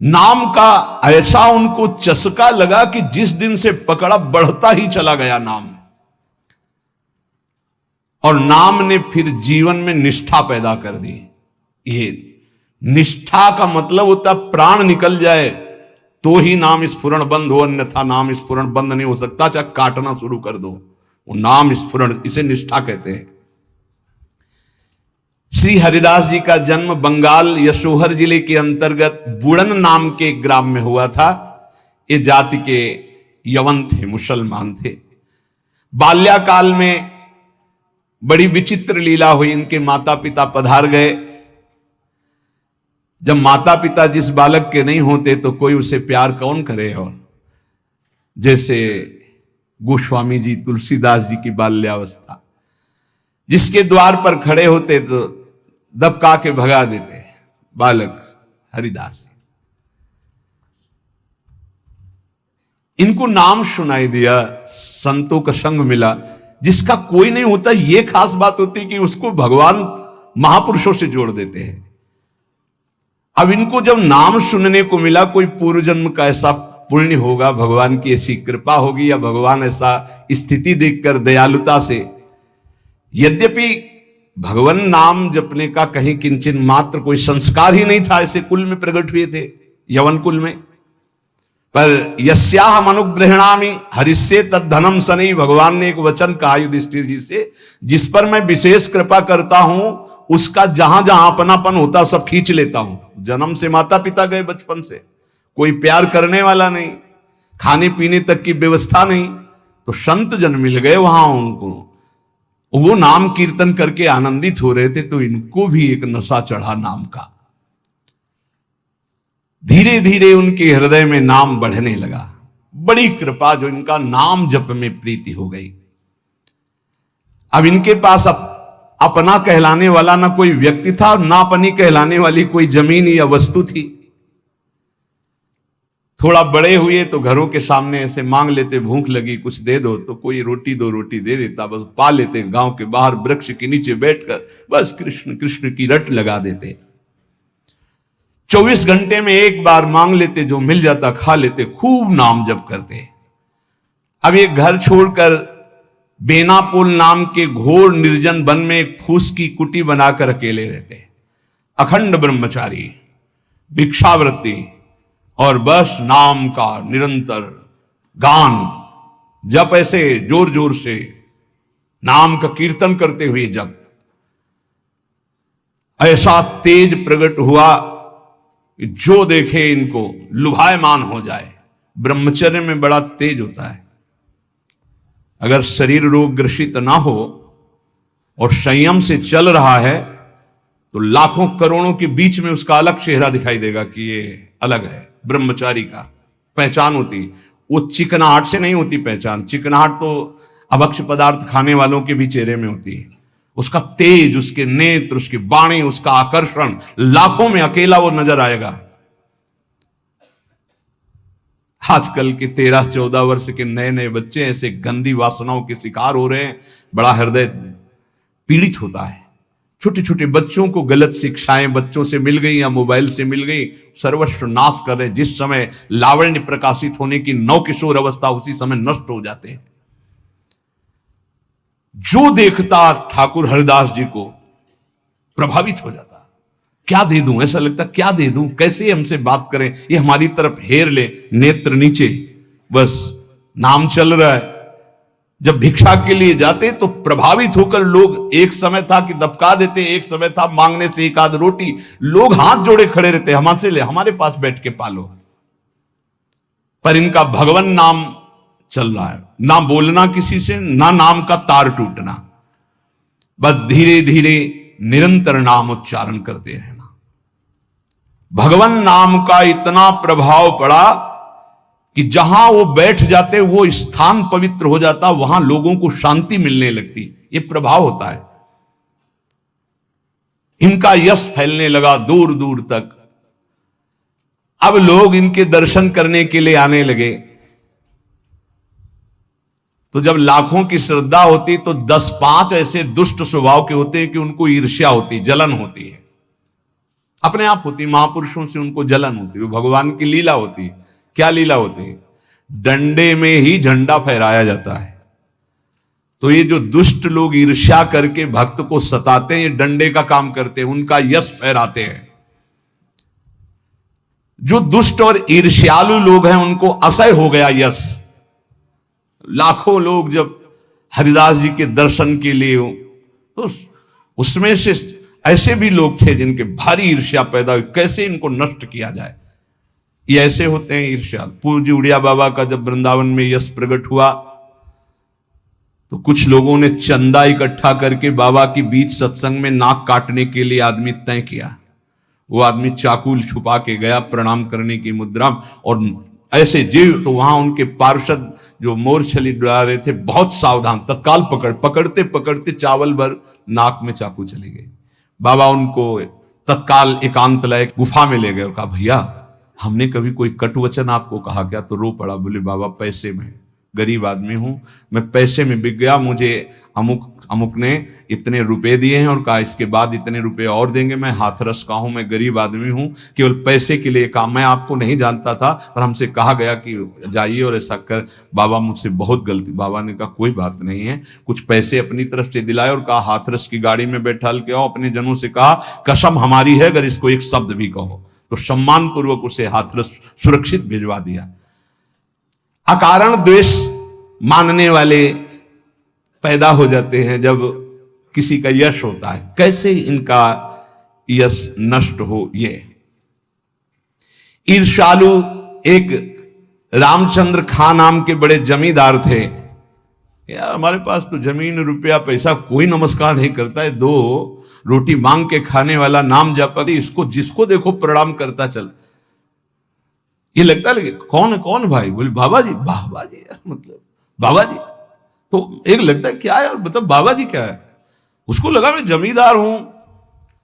नाम का ऐसा उनको चस्का लगा कि जिस दिन से पकड़ा बढ़ता ही चला गया नाम। और नाम ने फिर जीवन में निष्ठा पैदा कर दी। ये निष्ठा का मतलब होता प्राण निकल जाए तो ही नाम स्फुरण बंद हो, अन्यथा नाम स्फुरण बंद नहीं हो सकता। चाहे काटना शुरू कर दो, वो नाम स्फुरण, इसे निष्ठा कहते हैं। श्री हरिदास जी का जन्म बंगाल यशोहर जिले के अंतर्गत बुड़न नाम के ग्राम में हुआ था। ये जाति के यवन थे, मुसलमान थे। बाल्याकाल में बड़ी विचित्र लीला हुई। इनके माता पिता पधार गए। जब माता पिता जिस बालक के नहीं होते तो कोई उसे प्यार कौन करे। और जैसे गोस्वामी जी, तुलसीदास जी की बाल्यावस्था, जिसके द्वार पर खड़े होते तो दबका के भगा देते बालक हरिदास। इनको नाम सुनाई दिया, संतों का संग मिला। जिसका कोई नहीं होता, यह खास बात होती कि उसको भगवान महापुरुषों से जोड़ देते हैं। अब इनको जब नाम सुनने को मिला, कोई पूर्व जन्म का ऐसा पुण्य होगा, भगवान की ऐसी कृपा होगी, या भगवान ऐसा स्थिति देखकर दयालुता से, यद्यपि भगवान नाम जपने का कहीं किंचन मात्र कोई संस्कार ही नहीं था, ऐसे कुल में प्रकट हुए थे, यवन कुल में। पर यस्याहम अनुग्रहणामि हरिष्ये तद्धनम सनई, भगवान ने एक वचन कहा युधिष्ठिर जी से, जिस पर मैं विशेष कृपा करता हूं उसका जहां जहां अपनापन होता सब खींच लेता हूं। जन्म से माता पिता गए, बचपन से कोई प्यार करने वाला नहीं, खाने पीने तक की व्यवस्था नहीं, तो संत जन मिल गए वहां उनको। वो नाम कीर्तन करके आनंदित हो रहे थे, तो इनको भी एक नशा चढ़ा नाम का। धीरे धीरे उनके हृदय में नाम बढ़ने लगा। बड़ी कृपा, जो इनका नाम जप में प्रीति हो गई। अब इनके पास अपना कहलाने वाला ना कोई व्यक्ति था, ना अपनी कहलाने वाली कोई जमीन या वस्तु थी। थोड़ा बड़े हुए तो घरों के सामने ऐसे मांग लेते, भूख लगी कुछ दे दो, तो कोई रोटी दो रोटी दे देता, बस पा लेते। गांव के बाहर वृक्ष के नीचे बैठकर बस कृष्ण कृष्ण की रट लगा देते। 24 घंटे में एक बार मांग लेते, जो मिल जाता खा लेते, खूब नाम जप करते। अब ये घर छोड़कर बेनापुल नाम के घोर निर्जन वन में एक फूस की कुटी बनाकर अकेले रहते। अखंड ब्रह्मचारी, भिक्षावृत्ति, और बस नाम का निरंतर गान जप, ऐसे जोर जोर से नाम का कीर्तन करते हुए जप। ऐसा तेज प्रकट हुआ कि जो देखे इनको लुभायमान हो जाए। ब्रह्मचर्य में बड़ा तेज होता है। अगर शरीर रोग ग्रसित ना हो और संयम से चल रहा है, तो लाखों करोड़ों के बीच में उसका अलग चेहरा दिखाई देगा कि ये अलग है। ब्रह्मचारी का पहचान होती, वो चिकनाहट से नहीं होती पहचान। चिकनाहट तो अभक्ष पदार्थ खाने वालों के भी चेहरे में होती है। उसका तेज, उसके नेत्र, उसकी वाणी, उसका आकर्षण, लाखों में अकेला वो नजर आएगा। आजकल के 13-14 वर्ष के नए नए बच्चे ऐसे गंदी वासनाओं के शिकार हो रहे हैं, बड़ा हृदय पीड़ित होता है। छोटे छोटे बच्चों को गलत शिक्षाएं बच्चों से मिल गई या मोबाइल से मिल गई, सर्वस्व नाश कर रहे। जिस समय लावण्य प्रकाशित होने की नव किशोर अवस्था, उसी समय नष्ट हो जाते हैं। जो देखता ठाकुर हरिदास जी को प्रभावित हो जाता। क्या दे दूं, ऐसा लगता क्या दे दूं, कैसे हमसे बात करें, ये हमारी तरफ हेर ले, नेत्र नीचे, बस नाम चल रहा है। जब भिक्षा के लिए जाते तो प्रभावित होकर लोग, एक समय था कि दबका देते, एक समय था मांगने से एक आध रोटी, लोग हाथ जोड़े खड़े रहते, हमसे ले, हमारे पास बैठ के पालो। पर इनका भगवान नाम चल रहा है, ना बोलना किसी से, ना नाम का तार टूटना, बस धीरे धीरे निरंतर नाम उच्चारण करते रहना। भगवान नाम का इतना प्रभाव पड़ा कि जहां वो बैठ जाते वो स्थान पवित्र हो जाता, वहां लोगों को शांति मिलने लगती। ये प्रभाव होता है। इनका यश फैलने लगा दूर दूर तक। अब लोग इनके दर्शन करने के लिए आने लगे। तो जब लाखों की श्रद्धा होती तो 10-5 ऐसे दुष्ट स्वभाव के होते हैं कि उनको ईर्ष्या होती, जलन होती है। अपने आप होती, महापुरुषों से उनको जलन होती, वो भगवान की लीला होती। क्या लीला होती? डंडे में ही झंडा फहराया जाता है। तो ये जो दुष्ट लोग ईर्ष्या करके भक्त को सताते हैं, ये डंडे का काम करते हैं, उनका यश फहराते हैं। जो दुष्ट और ईर्ष्यालु लोग हैं उनको असह्य हो गया यश। लाखों लोग जब हरिदास जी के दर्शन के लिए हो, तो उसमें से ऐसे भी लोग थे जिनके भारी ईर्ष्या पैदा हुई, कैसे इनको नष्ट किया जाए। ये ऐसे होते हैं ईर्ष्यालु। पूज्य उड़िया बाबा का जब वृंदावन में यश प्रकट हुआ तो कुछ लोगों ने चंदा इकट्ठा करके बाबा की बीच सत्संग में नाक काटने के लिए आदमी तय किया। वो आदमी चाकू छुपा के गया प्रणाम करने की मुद्रा, और ऐसे जीव तो वहां उनके पार्षद जो मोरछली डरा रहे थे बहुत सावधान, तत्काल पकड़ते पकड़ते चावल भर नाक में चाकू चली गई। बाबा उनको तत्काल एकांत लायक गुफा में ले गए और कहा, भैया हमने कभी कोई कटु वचन आपको कहा क्या? तो रो पड़ा, बोले बाबा पैसे में, गरीब आदमी हूं मैं, पैसे में बिक गया, मुझे अमुक ने इतने रुपए दिए हैं और कहा इसके बाद इतने रुपए और देंगे, मैं हाथरस का हूं, मैं गरीब आदमी हूं, केवल पैसे के लिए काम, मैं आपको नहीं जानता था पर हमसे कहा गया कि जाइए और ऐसा कर। बाबा मुझसे बहुत गलती। बाबा ने कहा कोई बात नहीं है, कुछ पैसे अपनी तरफ से दिलाए और कहा हाथरस की गाड़ी में बैठा के आओ। अपने जनों से कहा कसम हमारी है अगर इसको एक शब्द भी कहो, तो सम्मान पूर्वक उसे हाथरस सुरक्षित भिजवा दिया। अकारण द्वेष मानने वाले पैदा हो जाते हैं जब किसी का यश होता है। कैसे इनका यश नष्ट हो? ये ईर्ष्यालु एक रामचंद्र खां नाम के बड़े जमींदार थे। यार हमारे पास तो जमीन रुपया पैसा कोई नमस्कार नहीं करता है, दो रोटी मांग के खाने वाला नाम जपती, इसको जिसको देखो प्रणाम करता चल। ये लगता है कौन कौन भाई? बोले बाबा जी। बाबा जी मतलब बाबा जी तो एक लगता है क्या है, मतलब बाबा जी क्या है? उसको लगा मैं जमींदार हूं,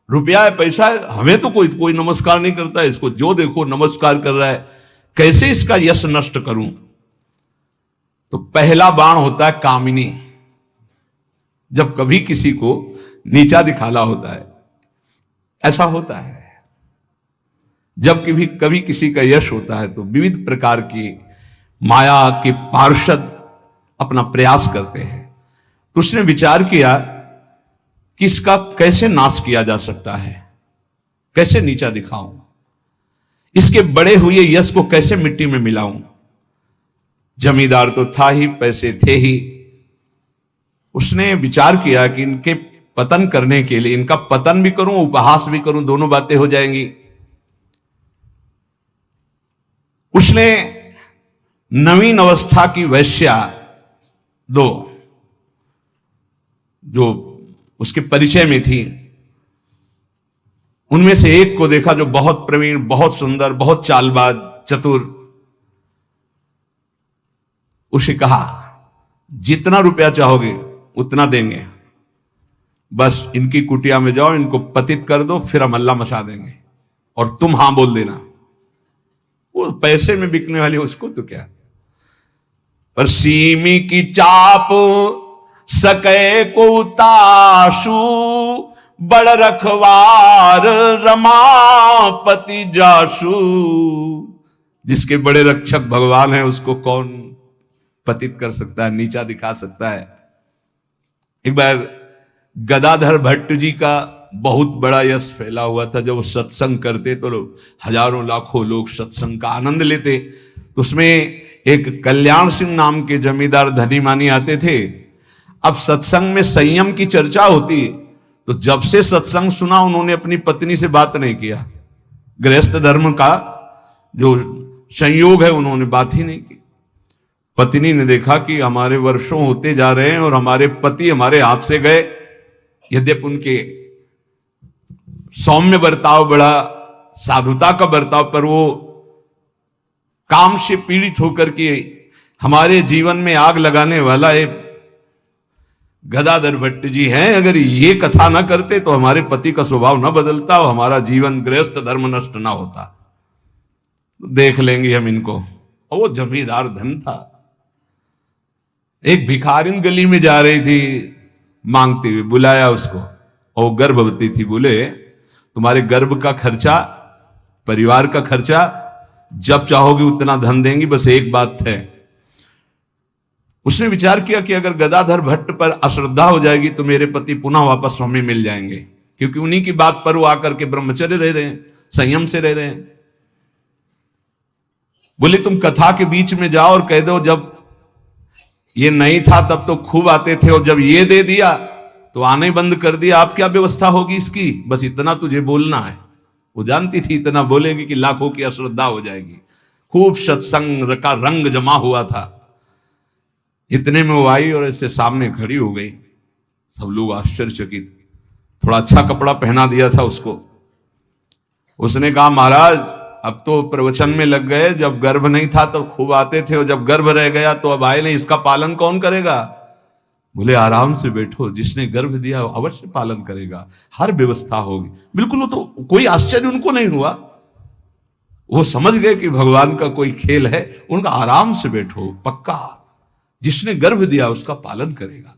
रुपया है पैसा है, हमें तो कोई नमस्कार नहीं करता है, इसको जो देखो नमस्कार कर रहा है, कैसे इसका यश नष्ट करूं? तो पहला बाण होता है कामिनी। जब कभी किसी को नीचा दिखाना होता है, ऐसा होता है। जब कभी किसी का यश होता है तो विविध प्रकार की माया के पार्षद अपना प्रयास करते हैं। तो उसने विचार किया कि इसका कैसे नाश किया जा सकता है, कैसे नीचा दिखाऊं, इसके बड़े हुए यश को कैसे मिट्टी में मिलाऊं। जमींदार तो था ही, पैसे थे ही। उसने विचार किया कि इनके पतन करने के लिए, इनका पतन भी करूं उपहास भी करूं, दोनों बातें हो जाएंगी। उसने नवीन अवस्था की वैश्या दो जो उसके परिचय में थी, उनमें से एक को देखा जो बहुत प्रवीण, बहुत सुंदर, बहुत चालबाज, चतुर। उसे कहा जितना रुपया चाहोगे उतना देंगे, बस इनकी कुटिया में जाओ, इनको पतित कर दो, फिर हम अल्लाह मचा देंगे और तुम हां बोल देना। वो पैसे में बिकने वाली उसको तो क्या, पर सीमी की चाप सके को ताशु, बड़ रखवार रमापति जाशु। जिसके बड़े रक्षक भगवान है उसको कौन पतित कर सकता है, नीचा दिखा सकता है। एक बार गदाधर भट्ट जी का बहुत बड़ा यश फैला हुआ था। जब वो सत्संग करते तो हजारों लाखों लोग सत्संग का आनंद लेते। तो उसमें एक कल्याण सिंह नाम के जमींदार धनी मानी आते थे। अब सत्संग में संयम की चर्चा होती, तो जब से सत्संग सुना उन्होंने अपनी पत्नी से बात नहीं किया। गृहस्थ धर्म का जो संयोग है उन्होंने बात ही नहीं की। पत्नी ने देखा कि हमारे वर्षों होते जा रहे हैं और हमारे पति हमारे हाथ से गए। यद्यपि उनके सौम्य बर्ताव, बड़ा साधुता का बर्ताव, पर वो काम से पीड़ित होकर के हमारे जीवन में आग लगाने वाला एक गदाधर भट्ट जी हैं। अगर ये कथा ना करते तो हमारे पति का स्वभाव ना बदलता और हमारा जीवन गृहस्थ धर्म नष्ट ना होता। देख लेंगे हम इनको। और वो जमींदार धन था। एक भिखारिन गली में जा रही थी मांगते हुए, बुलाया उसको और गर्भवती थी। बोले तुम्हारे गर्भ का खर्चा, परिवार का खर्चा, जब चाहोगे उतना धन देंगी, बस एक बात है। उसने विचार किया कि अगर गदाधर भट्ट पर अश्रद्धा हो जाएगी तो मेरे पति पुनः वापस हमें मिल जाएंगे, क्योंकि उन्हीं की बात पर वो आकर के ब्रह्मचर्य रह रहे हैं, संयम से रह रहे हैं। बोले तुम कथा के बीच में जाओ और कह दो जब ये नहीं था तब तो खूब आते थे, और जब ये दे दिया तो आने बंद कर दिया, आप क्या व्यवस्था होगी इसकी, बस इतना तुझे बोलना है। वो जानती थी इतना बोलेगी कि लाखों की अश्रद्धा हो जाएगी। खूब सत्संग का रंग जमा हुआ था। इतने में वो आई और ऐसे सामने खड़ी हो गई। सब लोग आश्चर्यचकित। थोड़ा अच्छा कपड़ा पहना दिया था उसको। उसने कहा महाराज अब तो प्रवचन में लग गए, जब गर्भ नहीं था तो खूब आते थे, और जब गर्भ रह गया तो अब आए नहीं, इसका पालन कौन करेगा। बोले आराम से बैठो, जिसने गर्भ दिया अवश्य पालन करेगा, हर व्यवस्था होगी। बिल्कुल, वो तो कोई आश्चर्य उनको नहीं हुआ। वो समझ गए कि भगवान का कोई खेल है। उनका आराम से बैठो, पक्का जिसने गर्भ दिया उसका पालन करेगा।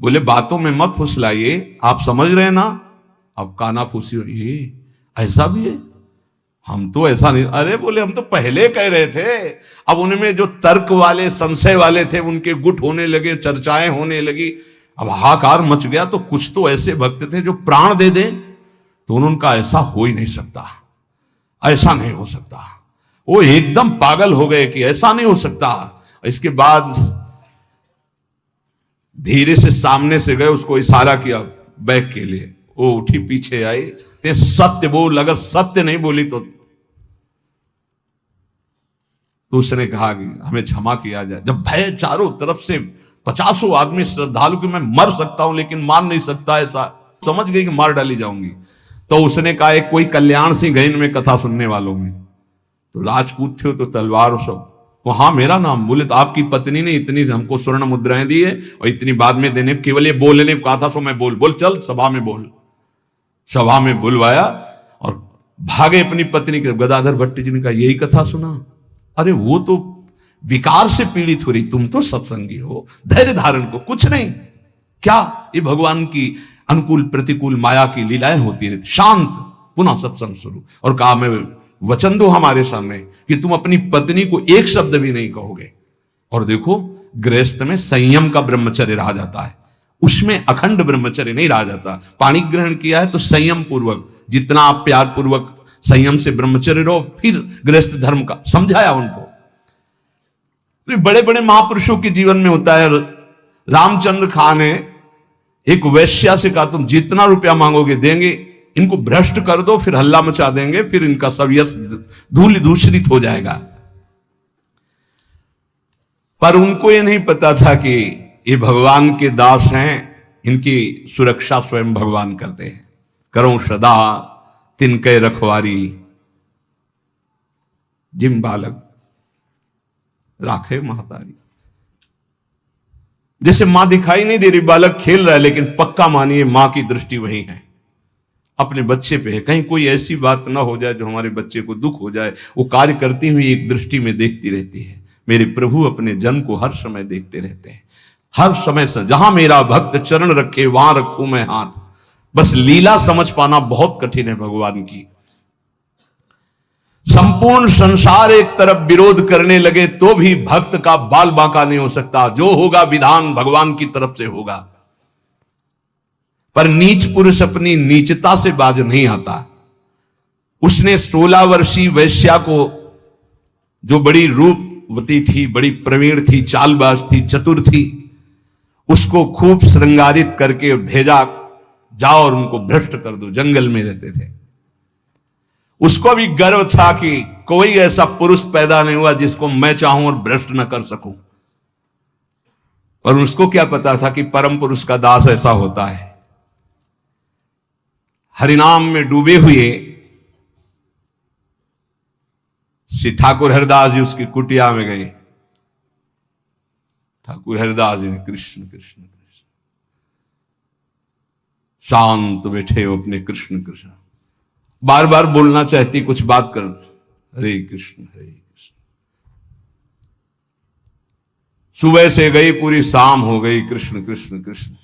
बोले बातों में मत फुसलाइए, आप समझ रहे हैं ना। अब काना फूसी हो, ये ऐसा भी है, हम तो ऐसा नहीं। अरे बोले हम तो पहले कह रहे थे। अब उनमें जो तर्क वाले, संशय वाले थे, उनके गुट होने लगे, चर्चाएं होने लगी, अब हाहाकार मच गया। तो कुछ तो ऐसे भक्त थे जो प्राण दे दें, तो उनका ऐसा हो ही नहीं सकता, ऐसा नहीं हो सकता। वो एकदम पागल हो गए कि ऐसा नहीं हो सकता। इसके बाद धीरे से सामने से गए, उसको इशारा किया बैग के लिए। वो उठी, पीछे आई, सत्य बोल, अगर सत्य नहीं बोली तो उसने कहा कि हमें क्षमा किया जाए। जब भय चारों तरफ से 50 आदमी श्रद्धालु कि मैं मर सकता हूं लेकिन मार नहीं सकता, ऐसा समझ गई कि मार डाली जाऊंगी। तो उसने कहा एक कोई कल्याण सिंह गए इनमें कथा सुनने वालों में, तो राजपूत थे तो तलवार सब। वो हाँ मेरा नाम। बोले तो आपकी पत्नी ने इतनी हमको स्वर्ण मुद्राएं दी है और इतनी बाद में देने, केवल ये बोलने को कहा था, सो मैं बोल चल सभा में बोल। सभा में बुलवाया और भागे अपनी पत्नी के। गदाधर भट्ट जी ने कहा यही कथा सुना। अरे वो तो विकार से पीड़ित हो रही, तुम तो सत्संगी हो, धैर्य धारण को कुछ नहीं। क्या ये भगवान की अनुकूल प्रतिकूल माया की लीलाएं होती रहती। शांत, पुनः सत्संग शुरू। और कहा मैं वचन दो हमारे सामने कि तुम अपनी पत्नी को एक शब्द भी नहीं कहोगे। और देखो गृहस्थ में संयम का ब्रह्मचर्य रहा जाता है, उसमें अखंड ब्रह्मचर्य नहीं रहा जाता। पाणी ग्रहण किया है तो संयम पूर्वक, जितना आप प्यार पूर्वक संयम से ब्रह्मचर्य रहो, फिर गृहस्थ धर्म का समझाया उनको। तो बड़े बड़े महापुरुषों के जीवन में होता है। रामचंद्र खां ने एक वैश्या से कहा तुम जितना रुपया मांगोगे देंगे, इनको भ्रष्ट कर दो, फिर हल्ला मचा देंगे, फिर इनका सब यश धूल दूषित हो जाएगा। पर उनको ये नहीं पता था कि ये भगवान के दास हैं, इनकी सुरक्षा स्वयं भगवान करते हैं। करो सदा तिनके रखवारी, जिम बालक राखे महतारी। जैसे मां दिखाई नहीं दे रही, बालक खेल रहा है, लेकिन पक्का मानिए मां की दृष्टि वही है, अपने बच्चे पे है। कहीं कोई ऐसी बात ना हो जाए जो हमारे बच्चे को दुख हो जाए। वो कार्य करती हुई एक दृष्टि में देखती रहती है। मेरे प्रभु अपने जन को हर समय देखते रहते हैं, हर समय से। जहां मेरा भक्त चरण रखे वहां रखूं मैं हाथ। बस लीला समझ पाना बहुत कठिन है भगवान की। संपूर्ण संसार एक तरफ विरोध करने लगे तो भी भक्त का बाल बांका नहीं हो सकता। जो होगा विधान भगवान की तरफ से होगा। पर नीच पुरुष अपनी नीचता से बाज नहीं आता। उसने 16 वर्षीय वैश्या को, जो बड़ी रूपवती थी, बड़ी प्रवीण थी, चालबाज थी, चतुर थी, उसको खूब श्रृंगारित करके भेजा, जाओ और उनको भ्रष्ट कर दो। जंगल में रहते थे। उसको भी गर्व था कि कोई ऐसा पुरुष पैदा नहीं हुआ जिसको मैं चाहूं और भ्रष्ट न कर सकूं। पर उसको क्या पता था कि परम पुरुष का दास ऐसा होता है। हरिनाम में डूबे हुए श्री ठाकुर हरिदास जी उसकी कुटिया में गए। ठाकुर हरिदास जी ने कृष्ण कृष्ण कृष्ण, शांत बैठे हो अपने कृष्ण कृष्ण, बार बार बोलना चाहती कुछ बात कर, हरे कृष्ण हरे कृष्ण। सुबह से गई, पूरी शाम हो गई, कृष्ण कृष्ण कृष्ण।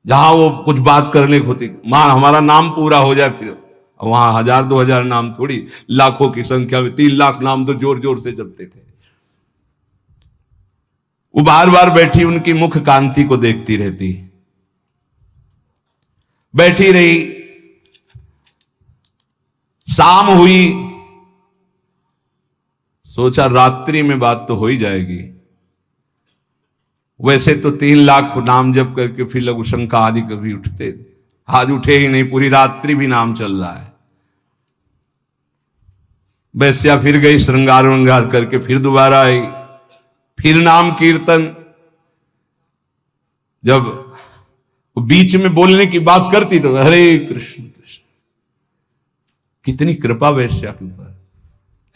जहां वो कुछ बात करने को होती, मां हमारा नाम पूरा हो जाए, फिर वहां 1000-2000 नाम थोड़ी, लाखों की संख्या में 3 लाख नाम तो जोर जोर से जपते थे। वो बार बार बैठी उनकी मुख कांति को देखती रहती, बैठी रही। शाम हुई, सोचा रात्रि में बात तो हो ही जाएगी। वैसे तो 3 लाख नाम जप करके फिर लघु शंका आदि कभी उठते, आज उठे ही नहीं, पूरी रात्रि भी नाम चल रहा है। वैश्या फिर गई, श्रृंगार वंगार करके फिर दोबारा आई, फिर नाम कीर्तन। जब बीच में बोलने की बात करती तो हरे कृष्ण कृष्ण। कितनी कृपा वैश्या के ऊपर,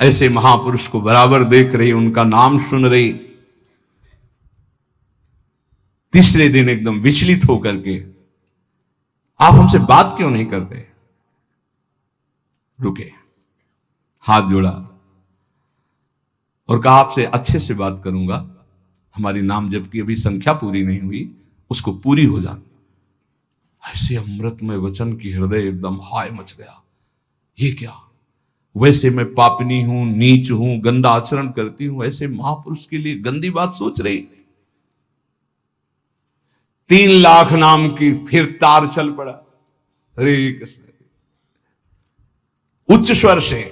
ऐसे महापुरुष को बराबर देख रही, उनका नाम सुन रही। तीसरे दिन एकदम विचलित होकर के, आप हमसे बात क्यों नहीं करते? रुके, हाथ जोड़ा और कहा आपसे अच्छे से बात करूंगा, हमारी नाम जप की अभी संख्या पूरी नहीं हुई, उसको पूरी हो जाए। ऐसे अमृतमय वचन की हृदय एकदम हाय मच गया। ये क्या, वैसे मैं पापनी हूं, नीच हूं, गंदा आचरण करती हूं, ऐसे महापुरुष के लिए गंदी बात सोच रही। 3 लाख नाम की फिर तार चल पड़ा, हरे कृष्ण, उच्च स्वर से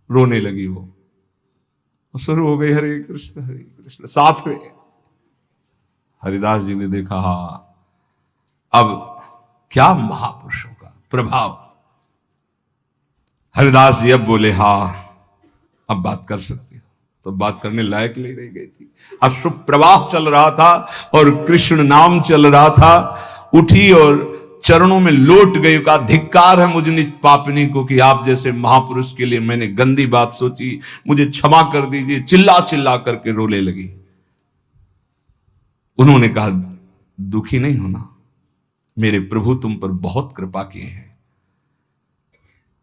रोने लगी। वो शुरू हो गई हरे कृष्ण। साथ में हरिदास जी ने देखा, अब क्या महापुरुषों का प्रभाव। हरिदास जी अब बोले, अब बात कर सकती हो। तो बात करने लायक नहीं रह गई थी। अश्रु प्रवाह चल रहा था और कृष्ण नाम चल रहा था। उठी और चरणों में लौट गई, का धिक्कार है मुझ निज पापनी को कि आप जैसे महापुरुष के लिए मैंने गंदी बात सोची, मुझे क्षमा कर दीजिए। चिल्ला चिल्ला करके रोने लगी। उन्होंने कहा, दुखी नहीं होना, मेरे प्रभु तुम पर बहुत कृपा किए हैं।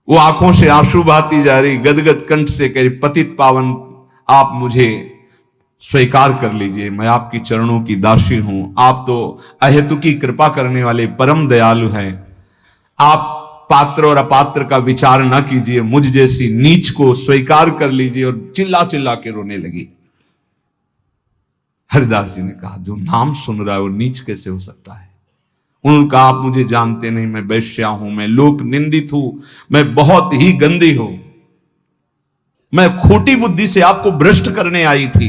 वो आंखों से आंसू बहाती जा रही, गदगद कंठ से कह रही, पतित पावन आप मुझे स्वीकार कर लीजिए, मैं आपकी चरणों की दासी हूं। आप तो अहेतुकी कृपा करने वाले परम दयालु हैं। आप पात्र और अपात्र का विचार ना कीजिए, मुझ जैसी नीच को स्वीकार कर लीजिए। और चिल्ला चिल्ला के रोने लगी। हरिदास जी ने कहा, जो नाम सुन रहा है वो नीच कैसे हो सकता है? उन्होंने कहा, आप मुझे जानते नहीं, मैं वैश्या हूं, मैं लोक निंदित हूं, मैं बहुत ही गंदी हूं, मैं खोटी बुद्धि से आपको भ्रष्ट करने आई थी।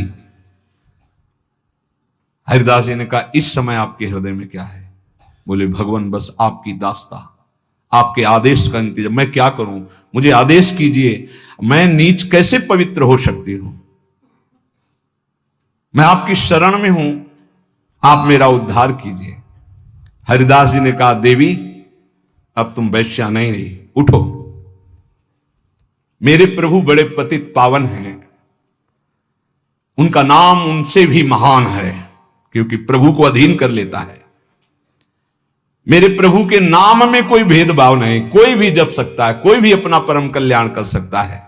हरिदास जी ने कहा, इस समय आपके हृदय में क्या है? बोले, भगवान बस आपकी दास्ता, आपके आदेश का इंतजार। मैं क्या करूं, मुझे आदेश कीजिए। मैं नीच कैसे पवित्र हो सकती हूं? मैं आपकी शरण में हूं, आप मेरा उद्धार कीजिए। हरिदास जी ने कहा, देवी अब तुम वैश्या नहीं रही, उठो। मेरे प्रभु बड़े पतित पावन हैं, उनका नाम उनसे भी महान है, क्योंकि प्रभु को अधीन कर लेता है। मेरे प्रभु के नाम में कोई भेदभाव नहीं, कोई भी जप सकता है, कोई भी अपना परम कल्याण कर सकता है।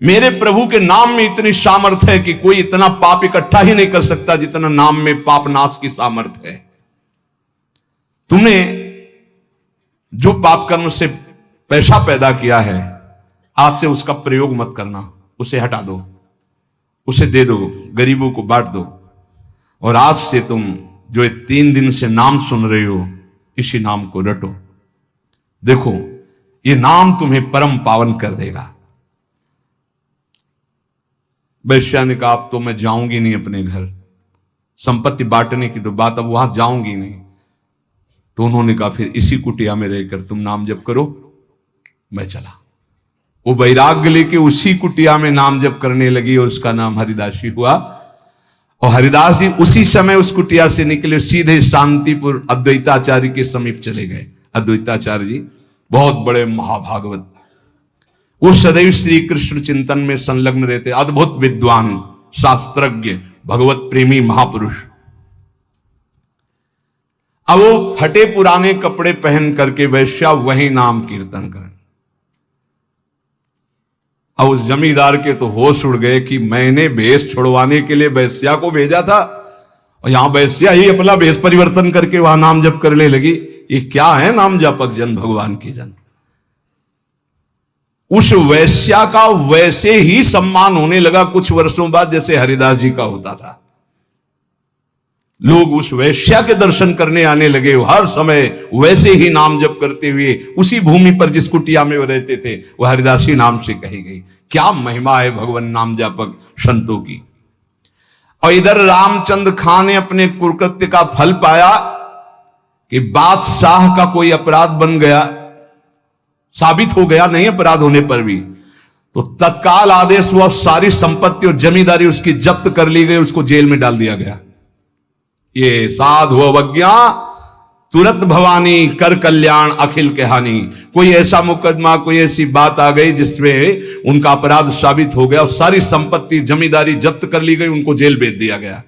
मेरे प्रभु के नाम में इतनी सामर्थ्य है कि कोई इतना पाप इकट्ठा ही नहीं कर सकता जितना नाम में पाप नाश की सामर्थ्य है। तुमने जो पाप कर्म से पैसा पैदा किया है, आज से उसका प्रयोग मत करना, उसे हटा दो, उसे दे दो, गरीबों को बांट दो। और आज से तुम जो 3 दिन से नाम सुन रहे हो, इसी नाम को रटो। देखो, ये नाम तुम्हें परम पावन कर देगा। वैश्या ने कहा, अब तो मैं जाऊंगी नहीं अपने घर, संपत्ति बांटने की तो बात, अब वहां जाऊंगी नहीं। तो उन्होंने कहा, फिर इसी कुटिया में रहकर तुम नाम जप करो। मैं चला। वो वैराग्य लेके उसी कुटिया में नाम जप करने लगी और उसका नाम हरिदासी हुआ। और हरिदास जी उसी समय उस कुटिया से निकले, सीधे शांतिपुर अद्वैताचार्य के समीप चले गए। अद्वैताचार्य जी बहुत बड़े महाभागवत, वो सदैव श्री कृष्ण चिंतन में संलग्न रहते, अद्भुत विद्वान, शास्त्रज्ञ, भगवत प्रेमी महापुरुष। अब वो फटे पुराने कपड़े पहन करके वैश्या वही नाम कीर्तन करें। अब उस जमींदार के तो होश उड़ गए कि मैंने भेष छुड़वाने के लिए वैश्या को भेजा था और यहां वैश्या ही अपना वेश परिवर्तन करके वहां नाम जप करने लगी। ये क्या है नाम जापक जन, भगवान के जन। उस वैश्या का वैसे ही सम्मान होने लगा कुछ वर्षों बाद जैसे हरिदास जी का होता था। लोग उस वैश्या के दर्शन करने आने लगे, हर समय वैसे ही नाम जप करते हुए उसी भूमि पर जिस कुटिया में वो रहते थे वह हरिदासी नाम से कही गई। क्या महिमा है भगवान नाम जापक संतों की। और इधर रामचंद्र खान ने अपने कुकृत्य का फल पाया कि बादशाह का कोई अपराध बन गया, साबित हो गया नहीं अपराध होने पर भी, तो तत्काल आदेश हुआ सारी संपत्ति और जमींदारी उसकी जब्त कर ली गई, उसको जेल में डाल दिया गया। ये साधु अवज्ञा तुरंत भवानी कर कल्याण अखिल के हानि। कोई ऐसा मुकदमा, कोई ऐसी बात आ गई जिसमें उनका अपराध साबित हो गया और सारी संपत्ति जमींदारी जब्त कर ली गई, उनको जेल भेज दिया गया।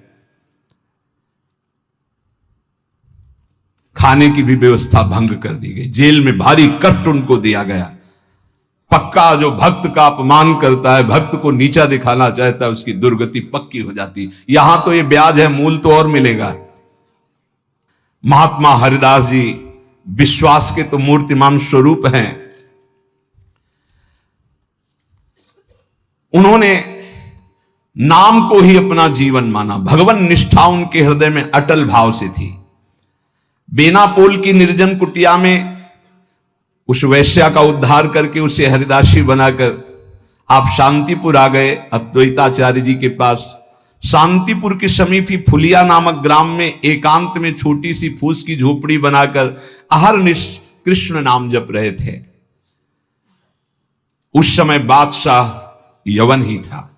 खाने की भी व्यवस्था भंग कर दी गई, जेल में भारी कष्ट उनको दिया गया। पक्का जो भक्त का अपमान करता है, भक्त को नीचा दिखाना चाहता है, उसकी दुर्गति पक्की हो जाती। यहां तो ये ब्याज है, मूल तो और मिलेगा। महात्मा हरिदास जी विश्वास के तो मूर्तिमान स्वरूप हैं। उन्होंने नाम को ही अपना जीवन माना, भगवान निष्ठा उनके हृदय में अटल भाव से थी। बेनापोल की निर्जन कुटिया में उस वैश्या का उद्धार करके उसे हरिदासी बनाकर आप शांतिपुर आ गए, अद्वैताचार्य जी के पास। शांतिपुर के समीप ही फुलिया नामक ग्राम में एकांत में छोटी सी फूस की झोपड़ी बनाकर अहरनिश कृष्ण नाम जप रहे थे। उस समय बादशाह यवन ही था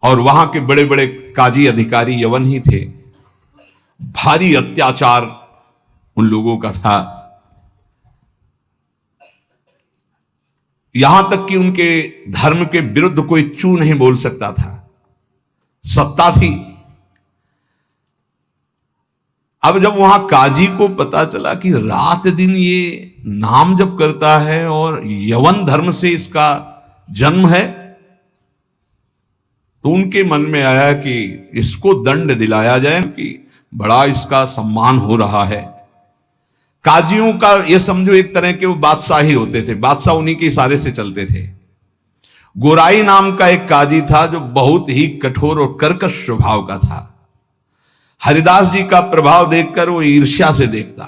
और वहां के बड़े बड़े काजी अधिकारी यवन ही थे। भारी अत्याचार उन लोगों का था, यहां तक कि उनके धर्म के विरुद्ध कोई चू नहीं बोल सकता था, सत्ता थी। अब जब वहां काजी को पता चला कि रात दिन ये नाम जप करता है और यवन धर्म से इसका जन्म है, तो उनके मन में आया कि इसको दंड दिलाया जाए कि बड़ा इसका सम्मान हो रहा है। काजियों का ये समझो एक तरह के वो बादशाह ही होते थे, बादशाह उन्हीं के इशारे से चलते थे। गोराई नाम का एक काजी था जो बहुत ही कठोर और कर्कश स्वभाव का था। हरिदास जी का प्रभाव देखकर वो ईर्ष्या से देखता।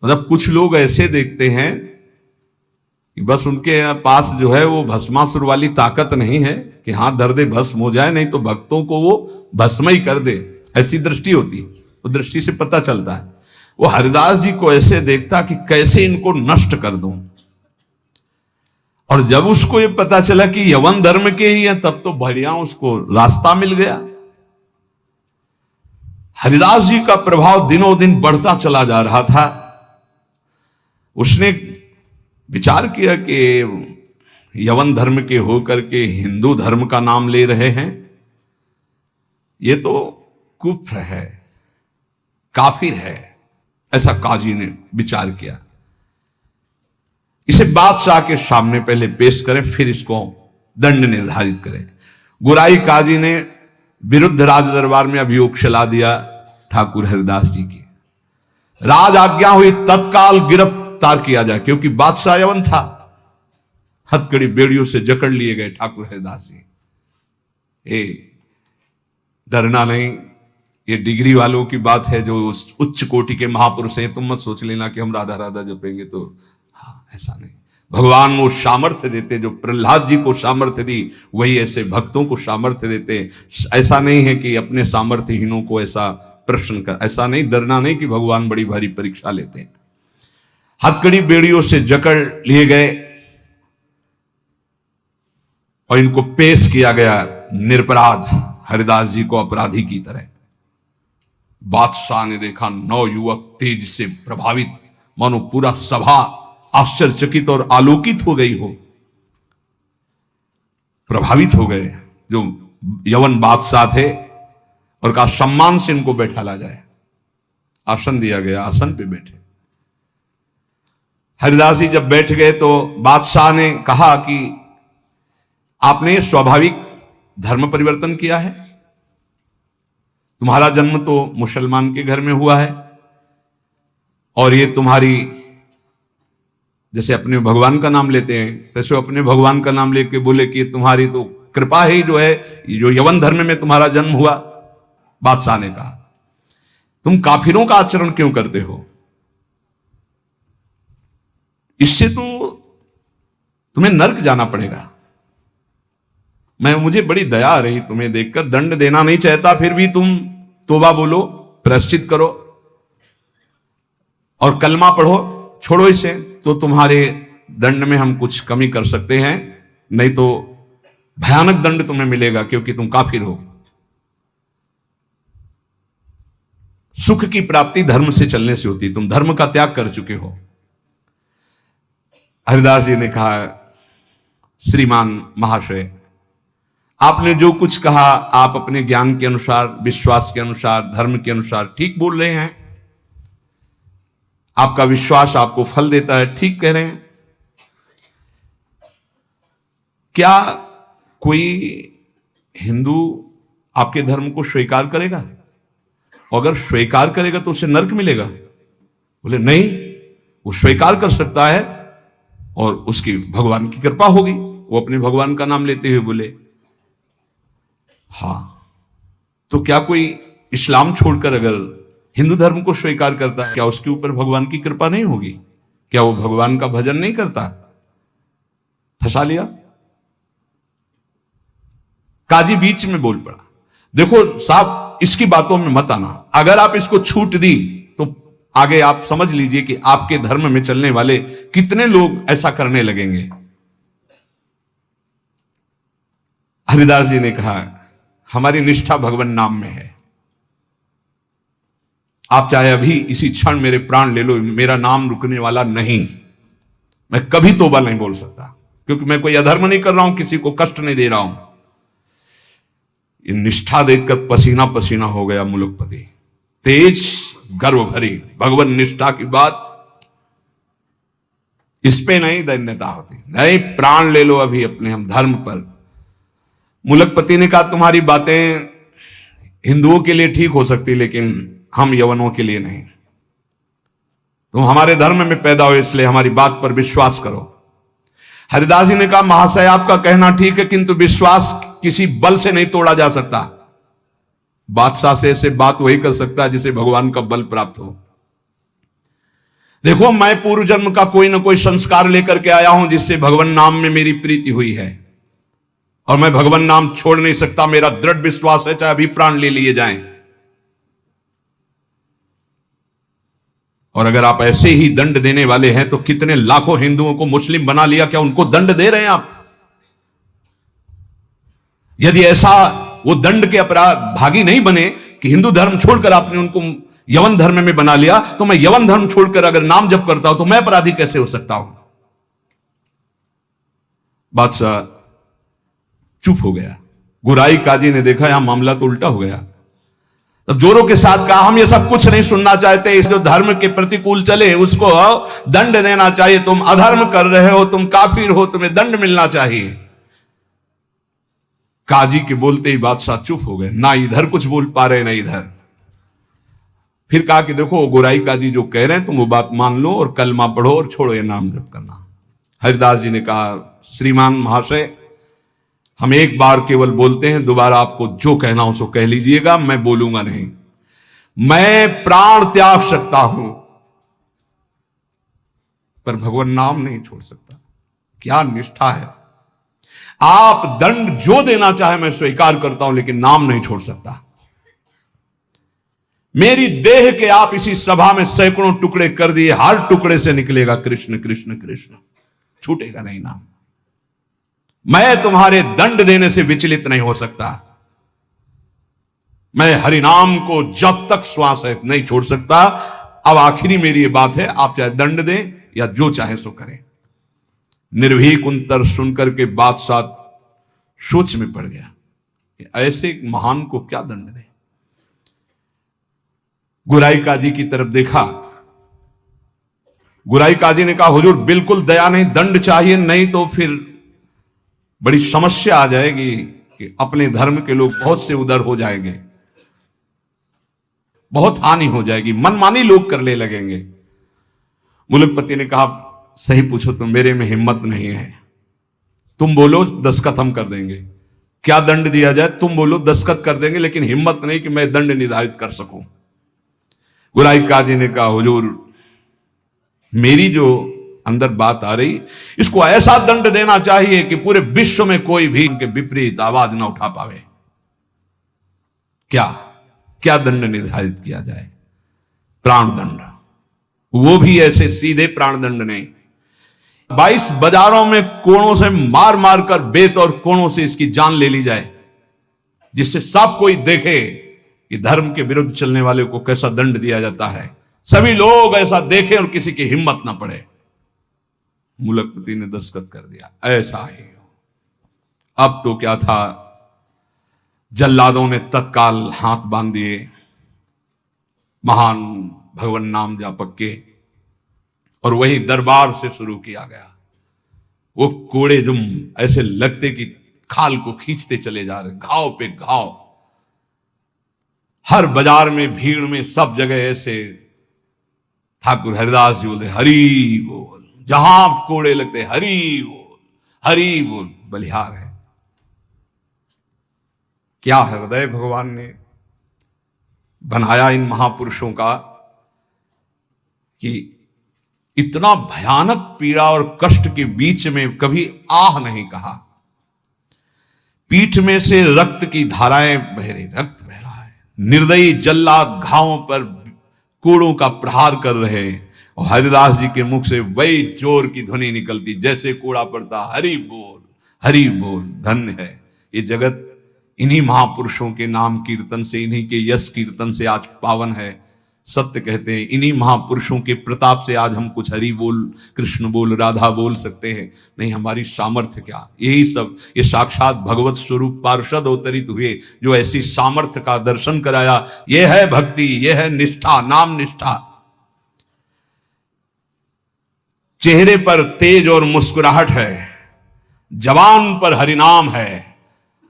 मतलब कुछ लोग ऐसे देखते हैं कि बस उनके पास जो है वो भस्मासुर वाली ताकत नहीं है कि हाथ धर दे भस्म हो जाए, नहीं तो भक्तों को वो भस्म ही कर दे, ऐसी दृष्टि होती है। वो दृष्टि से पता चलता है। वो हरिदास जी को ऐसे देखता कि कैसे इनको नष्ट कर दूं। और जब उसको ये पता चला कि यवन धर्म के ही हैं, तब तो बढ़िया उसको रास्ता मिल गया। हरिदास जी का प्रभाव दिनों दिन बढ़ता चला जा रहा था। उसने विचार किया कि यवन धर्म के होकर के हिंदू धर्म का नाम ले रहे हैं, ये तो कुफ्र है, काफिर है, ऐसा काजी ने विचार किया। इसे बादशाह के सामने पहले पेश करें, फिर इसको दंड निर्धारित करें। गुराई काजी ने विरुद्ध राज दरबार में अभियोग चला दिया ठाकुर हरिदास जी की। राज आज्ञा हुई तत्काल गिरफ्तार किया जाए, क्योंकि बादशाह यवन था। हथकड़ी बेड़ियों से जकड़ लिए गए ठाकुर हरिदास जी। डरना नहीं, ये डिग्री वालों की बात है जो उच्च कोटि के महापुरुष हैं। तुम मत सोच लेना कि हम राधा राधा जपेंगे तो, हाँ ऐसा नहीं। भगवान वो सामर्थ्य देते, जो प्रहलाद जी को सामर्थ्य दी वही ऐसे भक्तों को सामर्थ्य देते। ऐसा नहीं है कि अपने सामर्थ्यहीनों को ऐसा प्रश्न कर, ऐसा नहीं, डरना नहीं कि भगवान बड़ी भारी परीक्षा लेते हैं। हथकड़ी बेड़ियों से जकड़ लिए गए और इनको पेश किया गया निरपराध हरिदास जी को अपराधी की तरह। बादशाह ने देखा 9 युवक तेज से प्रभावित, मानो पूरा सभा आश्चर्यचकित और आलोकित हो गई हो, प्रभावित हो गए। जो यवन बादशाह थे और कहा सम्मान से इनको बैठाला जाए। आसन दिया गया, आसन पे बैठे। हरिदास जी जब बैठ गए तो बादशाह ने कहा कि आपने स्वाभाविक धर्म परिवर्तन किया है, तुम्हारा जन्म तो मुसलमान के घर में हुआ है, और ये तुम्हारी, जैसे अपने भगवान का नाम लेते हैं तैसे अपने भगवान का नाम लेके बोले कि तुम्हारी तो कृपा ही जो है, जो यवन धर्म में तुम्हारा जन्म हुआ। बादशाह ने कहा तुम काफिरों का आचरण क्यों करते हो? इससे तो तुम्हें नर्क जाना पड़ेगा। मुझे बड़ी दया आ रही तुम्हें देखकर, दंड देना नहीं चाहता फिर भी तुम तौबा बोलो, प्रायश्चित करो और कलमा पढ़ो, छोड़ो इसे, तो तुम्हारे दंड में हम कुछ कमी कर सकते हैं, नहीं तो भयानक दंड तुम्हें मिलेगा क्योंकि तुम काफिर हो। सुख की प्राप्ति धर्म से चलने से होती, तुम धर्म का त्याग कर चुके हो। हरिदास जी ने कहा श्रीमान महाशय, आपने जो कुछ कहा आप अपने ज्ञान के अनुसार, विश्वास के अनुसार, धर्म के अनुसार ठीक बोल रहे हैं। आपका विश्वास आपको फल देता है, ठीक कह रहे हैं। क्या कोई हिंदू आपके धर्म को स्वीकार करेगा? अगर स्वीकार करेगा तो उसे नरक मिलेगा? बोले नहीं, वो स्वीकार कर सकता है और उसकी भगवान की कृपा होगी। वो अपने भगवान का नाम लेते हुए बोले हाँ, तो क्या कोई इस्लाम छोड़कर अगर हिंदू धर्म को स्वीकार करता है, क्या उसके ऊपर भगवान की कृपा नहीं होगी? क्या वो भगवान का भजन नहीं करता? फंसा लिया। काजी बीच में बोल पड़ा, देखो साहब इसकी बातों में मत आना, अगर आप इसको छूट दी तो आगे आप समझ लीजिए कि आपके धर्म में चलने वाले कितने लोग ऐसा करने लगेंगे। हरिदास जी ने कहा हमारी निष्ठा भगवान नाम में है, आप चाहे अभी इसी क्षण मेरे प्राण ले लो, मेरा नाम रुकने वाला नहीं। मैं कभी तौबा नहीं बोल सकता क्योंकि मैं कोई अधर्म नहीं कर रहा हूं, किसी को कष्ट नहीं दे रहा हूं। ये निष्ठा देखकर पसीना पसीना हो गया मुलुकपति, तेज गर्व भरी भगवान निष्ठा की बात, इस पे नहीं दैन्यता होती, नहीं प्राण ले लो अभी अपने हम धर्म पर। मुलकपति ने कहा तुम्हारी बातें हिंदुओं के लिए ठीक हो सकती लेकिन हम यवनों के लिए नहीं। तुम हमारे धर्म में पैदा हो इसलिए हमारी बात पर विश्वास करो। हरिदास जी ने कहा महाशय आपका कहना ठीक है किंतु विश्वास किसी बल से नहीं तोड़ा जा सकता। बादशाह से ऐसे बात वही कर सकता है जिसे भगवान का बल प्राप्त हो। देखो मैं पूर्व जन्म का कोई ना कोई संस्कार लेकर के आया हूं जिससे भगवान नाम में मेरी प्रीति हुई है और मैं भगवान नाम छोड़ नहीं सकता। मेरा दृढ़ विश्वास है चाहे अभी प्राण ले लिए जाएं। और अगर आप ऐसे ही दंड देने वाले हैं तो कितने लाखों हिंदुओं को मुस्लिम बना लिया, क्या उनको दंड दे रहे हैं आप? यदि ऐसा वो दंड के अपराध भागी नहीं बने कि हिंदू धर्म छोड़कर आपने उनको यवन धर्म में बना लिया, तो मैं यवन धर्म छोड़कर अगर नाम जप करता हूं तो मैं अपराधी कैसे हो सकता हूं? बादशाह चुप हो गया। गुराई काजी ने देखा यहां मामला तो उल्टा हो गया। तब जोरों के साथ कहा हम ये सब कुछ नहीं सुनना चाहते, इस जो धर्म के प्रतिकूल चले उसको दंड देना चाहिए। तुम अधर्म कर रहे हो, तुम काफिर हो, तुम्हें दंड मिलना चाहिए। काजी के बोलते ही बादशाह चुप हो गए, ना इधर कुछ बोल पा रहे ना इधर। फिर कहा कि देखो गुराई काजी जो कह रहे हैं तुम वो बात मान लो और कलमा पढ़ो और छोड़ो ये नाम जप करना। हरिदास जी ने कहा श्रीमान महाशय हम एक बार केवल बोलते हैं, दोबारा आपको जो कहना हो सो कह लीजिएगा, मैं बोलूंगा नहीं। मैं प्राण त्याग सकता हूं पर भगवान नाम नहीं छोड़ सकता। क्या निष्ठा है! आप दंड जो देना चाहे मैं स्वीकार करता हूं लेकिन नाम नहीं छोड़ सकता। मेरी देह के आप इसी सभा में सैकड़ों टुकड़े कर दिए, हर टुकड़े से निकलेगा कृष्ण कृष्ण कृष्ण, छूटेगा नहीं नाम। मैं तुम्हारे दंड देने से विचलित नहीं हो सकता। मैं हरिनाम को जब तक श्वास है नहीं छोड़ सकता। अब आखिरी मेरी ये बात है, आप चाहे दंड दें या जो चाहे सो करें। निर्भीक उत्तर सुनकर के बादशाह सोच में पड़ गया कि ऐसे एक महान को क्या दंड दे। गुराई काजी की तरफ देखा। गुराई काजी ने कहा हुजूर बिल्कुल दया नहीं, दंड चाहिए, नहीं तो फिर बड़ी समस्या आ जाएगी कि अपने धर्म के लोग बहुत से उधर हो जाएंगे। बहुत हानि हो जाएगी, मनमानी लोग करने लगेंगे। मुलकपति ने कहा, सही पूछो तो मेरे में हिम्मत नहीं है, तुम बोलो दस्तखत हम कर देंगे। क्या दंड दिया जाए, तुम बोलो दस्तखत कर देंगे, लेकिन हिम्मत नहीं कि मैं दंड निर्धारित कर सकूं। गुराई काजी ने कहा, हुजूर मेरी जो अंदर बात आ रही, इसको ऐसा दंड देना चाहिए कि पूरे विश्व में कोई भी इनके विपरीत आवाज ना उठा पावे। क्या क्या दंड निर्धारित किया जाए? प्राण दंड, वो भी ऐसे सीधे प्राण दंड नहीं, 22 बाजारों में कोड़ों से मार मार कर बेत और कोड़ों से इसकी जान ले ली जाए, जिससे सब कोई देखे कि धर्म के विरुद्ध चलने वाले को कैसा दंड दिया जाता है, सभी लोग ऐसा देखें और किसी की हिम्मत ना पड़े। मुलकपति ने दस्तखत कर दिया, ऐसा ही हो। अब तो क्या था, जल्लादों ने तत्काल हाथ बांध दिए महान भगवान नाम जापक के, और वही दरबार से शुरू किया गया। वो कोड़े जो ऐसे लगते कि खाल को खींचते चले जा रहे, घाव पे घाव, हर बाजार में भीड़ में सब जगह ऐसे ठाकुर हरिदास जी बोलते हरि बोल, जहां कोड़े लगते हरि बोल, हरि बोल, बलिहार है। क्या हृदय भगवान ने बनाया इन महापुरुषों का कि इतना भयानक पीड़ा और कष्ट के बीच में कभी आह नहीं कहा। पीठ में से रक्त की धाराएं बह रही, रक्त बह रहा है, निर्दयी जल्लाद घावों पर कोड़ों का प्रहार कर रहे, और हरिदास जी के मुख से वही जोर की ध्वनि निकलती, जैसे कोड़ा पड़ता, हरि बोल, हरि बोल। धन्य है ये जगत, इन्हीं महापुरुषों के नाम कीर्तन से, इन्हीं के यश कीर्तन से आज पावन है। सत्य कहते हैं, इन्हीं महापुरुषों के प्रताप से आज हम कुछ हरि बोल, कृष्ण बोल, राधा बोल सकते हैं। नहीं, हमारी सामर्थ्य क्या, यही सब, ये साक्षात भगवत स्वरूप पार्षद अवतरित हुए जो ऐसी सामर्थ्य का दर्शन कराया। ये है भक्ति, ये है निष्ठा, नाम निष्ठा। चेहरे पर तेज और मुस्कुराहट है, जवान पर हरिनाम है,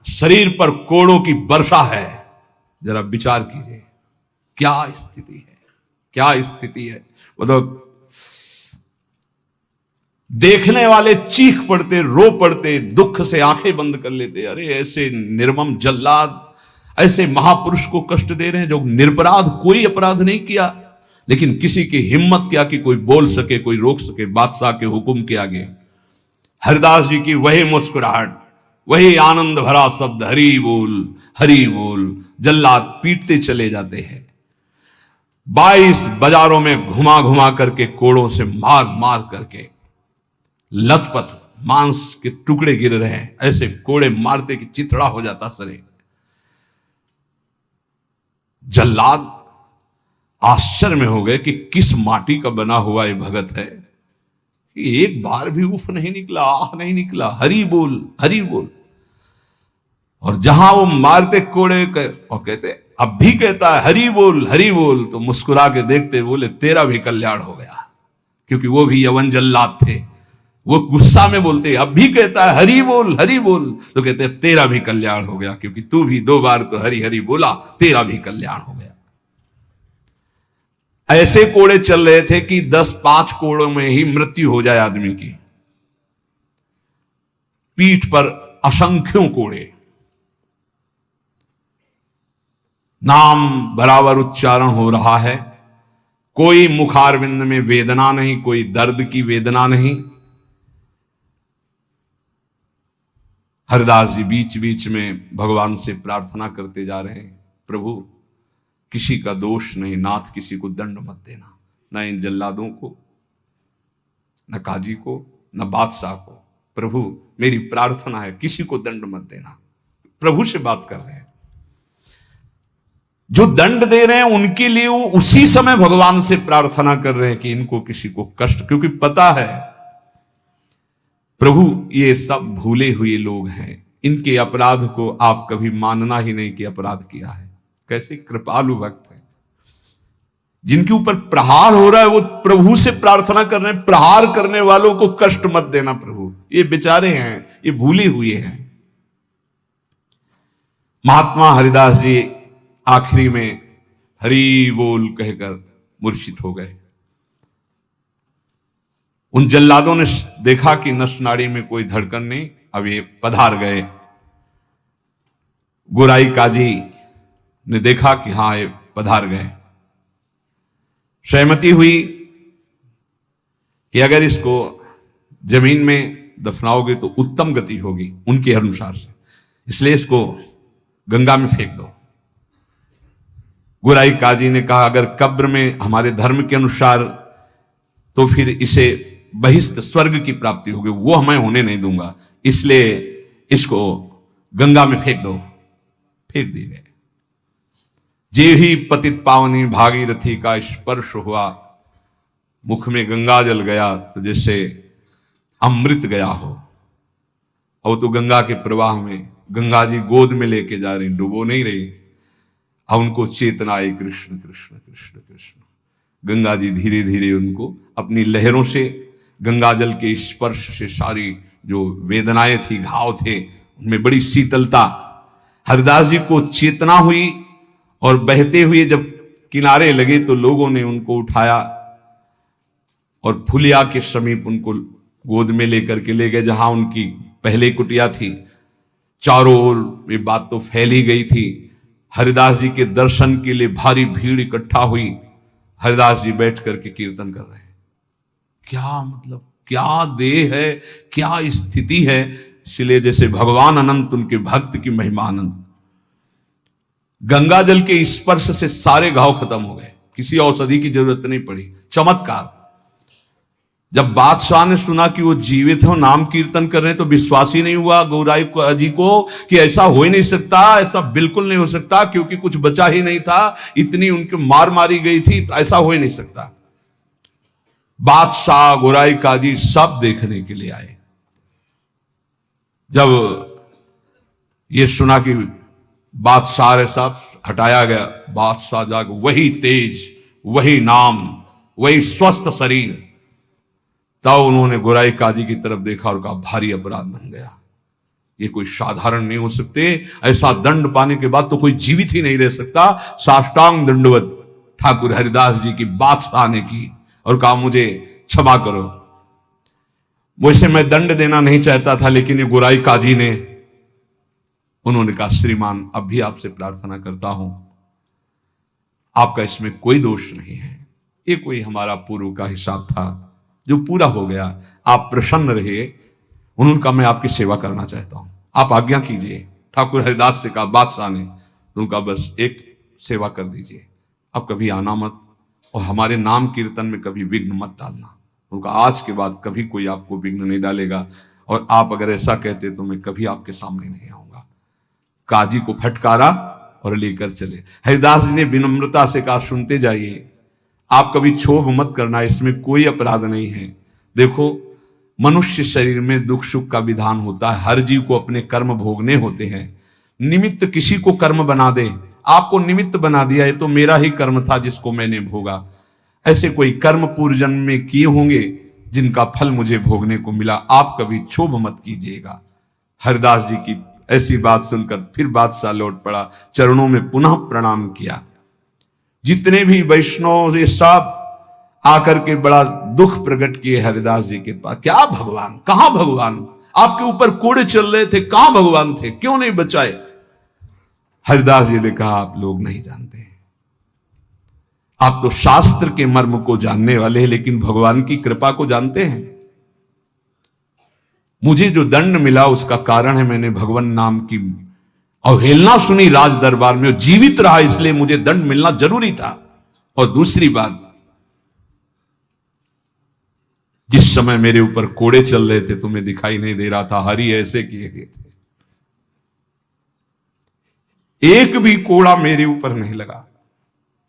शरीर पर कोड़ों की वर्षा है। जरा विचार कीजिए, क्या स्थिति है, क्या स्थिति है। वो तो देखने वाले चीख पड़ते, रो पड़ते, दुख से आंखें बंद कर लेते। अरे ऐसे निर्मम जल्लाद ऐसे महापुरुष को कष्ट दे रहे हैं जो निरपराध, कोई अपराध नहीं किया, लेकिन किसी की हिम्मत क्या कि कोई बोल सके, कोई रोक सके बादशाह के हुक्म के आगे। हरिदास जी की वही मुस्कुराहट, वही आनंद भरा शब्द, हरि बोल, हरि बोल। जल्लाद पीटते चले जाते हैं, 22 बाजारों में घुमा घुमा करके, कोड़ों से मार मार करके, लथपथ मांस के टुकड़े गिर रहे हैं, ऐसे कोड़े मारते कि चिथड़ा हो जाता शरीर। जल्लाद आश्चर्य में हो गए कि किस माटी का बना हुआ ये भगत है कि एक बार भी उफ नहीं निकला, आह नहीं निकला, हरि बोल, हरि बोल। और जहां वो मारते कोड़े और कहते, अब भी कहता है हरि बोल, हरि बोल, तो मुस्कुरा के देखते बोले तेरा भी कल्याण हो गया, क्योंकि वो भी यवन जल्लाद थे। वो गुस्सा में बोलते, अब भी कहता है हरि बोल, हरि बोल, तो कहते तेरा भी कल्याण हो गया, क्योंकि तू भी 2 बार तो हरि हरि बोला, तेरा भी कल्याण हो गया। ऐसे कोड़े चल रहे थे कि 10-5 कोड़ों में ही मृत्यु हो जाए आदमी की। पीठ पर असंख्यों कोड़े, नाम बराबर उच्चारण हो रहा है, कोई मुखारविंद में वेदना नहीं, कोई दर्द की वेदना नहीं। हरिदास जी बीच बीच में भगवान से प्रार्थना करते जा रहे हैं, प्रभु किसी का दोष नहीं, नाथ किसी को दंड मत देना, न इन जल्लादों को, न काजी को, न बादशाह को। प्रभु मेरी प्रार्थना है, किसी को दंड मत देना। प्रभु से बात कर रहे हैं, जो दंड दे रहे हैं उनके लिए वो उसी समय भगवान से प्रार्थना कर रहे हैं कि इनको किसी को कष्ट, क्योंकि पता है प्रभु ये सब भूले हुए लोग हैं, इनके अपराध को आप कभी मानना ही नहीं कि अपराध किया है। कैसे कृपालु भक्त है, जिनके ऊपर प्रहार हो रहा है वो प्रभु से प्रार्थना कर रहे हैं, प्रहार करने वालों को कष्ट मत देना प्रभु, ये बेचारे हैं, ये भूले हुए हैं। महात्मा हरिदास जी आखिरी में हरि बोल कहकर मूर्छित हो गए। उन जल्लादों ने देखा कि नस नाड़ी में कोई धड़कन नहीं, अब ये पधार गए। गोराई काजी ने देखा कि हां ये पधार गए। सहमति हुई कि अगर इसको जमीन में दफनाओगे तो उत्तम गति होगी उनके अनुसार से, इसलिए इसको गंगा में फेंक दो। गोराई काजी ने कहा अगर कब्र में हमारे धर्म के अनुसार तो फिर इसे बहिष्ठ स्वर्ग की प्राप्ति होगी, वो मैं होने नहीं दूंगा, इसलिए इसको गंगा में फेंक दो। फेंक दी गए। जे ही पतित पावनी भागीरथी का स्पर्श हुआ, मुख में गंगा जल गया तो जैसे अमृत गया हो। और तो गंगा के प्रवाह में गंगा जी गोद में लेके जा रही, डुबो नहीं रही। अब उनको चेतना आई, कृष्ण कृष्ण कृष्ण कृष्ण। गंगा जी धीरे धीरे उनको अपनी लहरों से, गंगा जल के स्पर्श से सारी जो वेदनाएं थी, घाव थे, उनमें बड़ी शीतलता। हरिदास जी को चेतना हुई और बहते हुए जब किनारे लगे तो लोगों ने उनको उठाया और फुलिया के समीप उनको गोद में लेकर के ले गए, जहां उनकी पहले कुटिया थी। चारों ओर ये बात तो फैली गई थी। हरिदास जी के दर्शन के लिए भारी भीड़ इकट्ठा हुई। हरिदास जी बैठ करके कीर्तन कर रहे हैं। क्या मतलब, क्या देह है, क्या स्थिति है। इसलिए जैसे भगवान अनंत, उनके भक्त की महिमा अनंत। गंगा जल के स्पर्श से सारे घाव खत्म हो गए, किसी औषधि की जरूरत नहीं पड़ी। चमत्कार। जब बादशाह ने सुना कि वो जीवित है, नाम कीर्तन कर रहे हैं, तो विश्वास ही नहीं हुआ गौराई जी को कि ऐसा हो ही नहीं सकता, ऐसा बिल्कुल नहीं हो सकता, क्योंकि कुछ बचा ही नहीं था, इतनी उनकी मार मारी गई थी, तो ऐसा हो ही नहीं सकता। बादशाह, गोराई काजी सब देखने के लिए आए। जब ये सुना कि बादशाह रे सब हटाया गया, बादशाह जाकर वही तेज, वही नाम, वही स्वस्थ शरीर, तब उन्होंने गोराई काजी की तरफ देखा और कहा भारी अपराध बन गया, ये कोई साधारण नहीं हो सकते। ऐसा दंड पाने के बाद तो कोई जीवित ही नहीं रह सकता। साष्टांग दंडवत ठाकुर हरिदास जी की बादशाह ने की और कहा मुझे क्षमा करो, वैसे मैं दंड देना नहीं चाहता था, लेकिन ये गोराई काजी ने, उन्होंने कहा श्रीमान अब भी आपसे प्रार्थना करता हूं, आपका इसमें कोई दोष नहीं है, ये कोई हमारा पूर्व का हिसाब था जो पूरा हो गया, आप प्रसन्न रहे। उन्होंने कहा मैं आपकी सेवा करना चाहता हूं, आप आज्ञा कीजिए। ठाकुर हरिदास से कहा बादशाह ने, उनका बस एक सेवा कर दीजिए, अब कभी आना मत और हमारे नाम कीर्तन में कभी विघ्न मत डालना। उनका आज के बाद कभी कोई आपको विघ्न नहीं डालेगा, और आप अगर ऐसा कहते तो मैं कभी आपके सामने नहीं आऊंगा। काजी को फटकारा और लेकर चले। हरिदास जी ने विनम्रता से कहा सुनते जाइए, आप कभी क्षोभ मत करना, इसमें कोई अपराध नहीं है। देखो मनुष्य शरीर में दुख सुख का विधान होता है, हर जीव को अपने कर्म भोगने होते हैं। निमित्त किसी को कर्म बना दे, आपको निमित्त बना दिया, ये तो मेरा ही कर्म था जिसको मैंने भोगा। ऐसे कोई कर्म पूर्व जन्म में किए होंगे जिनका फल मुझे भोगने को मिला, आप कभी क्षोभ मत कीजिएगा। हरिदास जी की ऐसी बात सुनकर फिर बादशाह लौट पड़ा, चरणों में पुनः प्रणाम किया। जितने भी वैष्णव ये सब आकर के बड़ा दुख प्रकट किए हरिदास जी के पास। क्या भगवान, कहां भगवान, आपके ऊपर कोड़े चल रहे थे, कहां भगवान थे, क्यों नहीं बचाए। हरिदास जी ने कहा आप लोग नहीं जानते, आप तो शास्त्र के मर्म को जानने वाले हैं, लेकिन भगवान की कृपा को जानते हैं। मुझे जो दंड मिला उसका कारण है मैंने भगवान नाम की अवहेलना सुनी राज दरबार में, जीवित रहा, इसलिए मुझे दंड मिलना जरूरी था। और दूसरी बात, जिस समय मेरे ऊपर कोड़े चल रहे थे तुम्हें दिखाई नहीं दे रहा था, हरि ऐसे किए गए थे, एक भी कोड़ा मेरे ऊपर नहीं लगा।